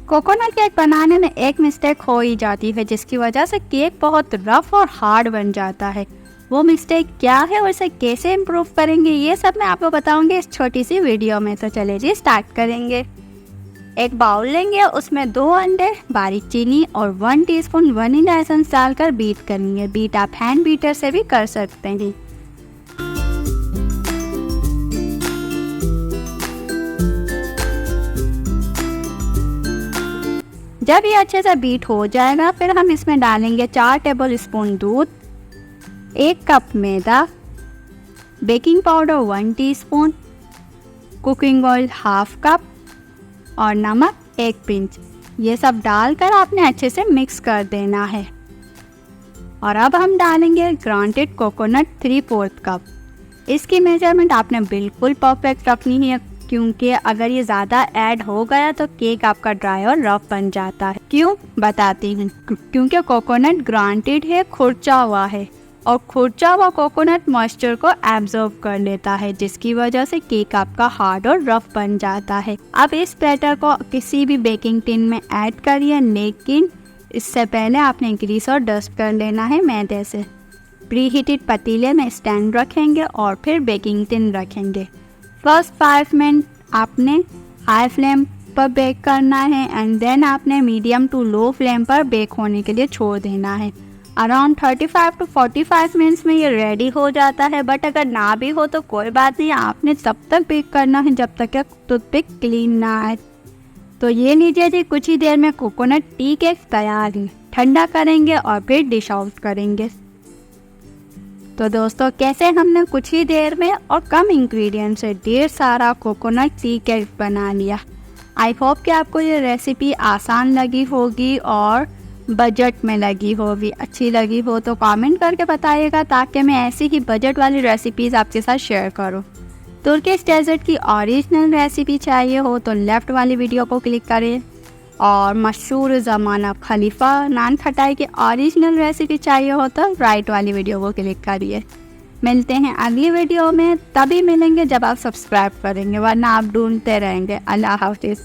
Coconut cake बनाने में एक मिस्टेक हो ही जाती है जिसकी वजह से केक बहुत रफ और हार्ड बन जाता है। वो मिस्टेक क्या है और इसे कैसे इम्प्रूव करेंगे ये सब मैं आपको बताऊंगी इस छोटी सी वीडियो में। तो चलिए जी स्टार्ट करेंगे। एक बाउल लेंगे, उसमें 2 अंडे, बारीक चीनी और 1 टीस्पून वनीला एसेंस डालकर बीट करेंगे। बीट आप हैंड बीटर से भी कर सकते हैं। जब ये अच्छे से बीट हो जाएगा फिर हम इसमें डालेंगे 4 टेबल स्पून दूध, 1 कप मैदा, baking powder 1 teaspoon, cooking oil half cup और नमक 1 पिंच। ये सब डालकर आपने अच्छे से मिक्स कर देना है। और अब हम डालेंगे ग्राइंडेड कोकोनट 3/4 कप। इसकी मेजरमेंट आपने बिल्कुल परफेक्ट रखनी है क्योंकि अगर ये ज़्यादा ऐड हो गया तो केक आपका ड्राई और रफ बन जाता है। क्यों बताती हूँ, क्योंकि कोकोनट ग्राइंडेड है, खुरचा हुआ है और खुरचा हुआ कोकोनट मॉइस्चर को एब्जॉर्ब कर लेता है जिसकी वजह से केक आपका हार्ड और रफ बन जाता है। अब इस बैटर को किसी भी बेकिंग टिन में ऐड करिए, लेकिन इससे पहले आपने ग्रीस और डस्ट कर लेना है मैदे से। प्री-हीटेड पतीले में स्टैंड रखेंगे और फिर बेकिंग टिन रखेंगे। फर्स्ट 5 मिनट आपने हाई फ्लेम पर बेक करना है एंड देन आपने मीडियम टू लो फ्लेम पर बेक होने के लिए छोड़ देना है। अराउंड 35 टू 45 मिनट्स में ये रेडी हो जाता है, बट अगर ना भी हो तो कोई बात नहीं, आपने तब तक बेक करना है जब तक टूथपिक क्लीन ना आए। तो ये लीजिए जी, कुछ ही देर में कोकोनट टी केक तैयार है। ठंडा करेंगे और फिर डिश आउट करेंगे। तो दोस्तों कैसे हमने कुछ ही देर में और कम इंग्रेडिएंट से ढेर सारा कोकोनट टी केक बना लिया। आई होप कि आपको ये रेसिपी आसान लगी होगी और बजट में लगी होगी। अच्छी लगी हो तो कमेंट करके बताइएगा ताकि मैं ऐसी ही बजट वाली रेसिपीज़ आपके साथ शेयर करूं। तुर्किश डेजर्ट की ओरिजिनल रेसिपी चाहिए हो तो लेफ़्ट वाली वीडियो को क्लिक करें, और मशहूर ज़माना खलीफा नान खटाई की ओरिजिनल रेसिपी चाहिए हो तो राइट वाली वीडियो को क्लिक करिए। मिलते हैं अगली वीडियो में, तभी मिलेंगे जब आप सब्सक्राइब करेंगे, वरना आप ढूंढते रहेंगे। अल्लाह हाफिज़।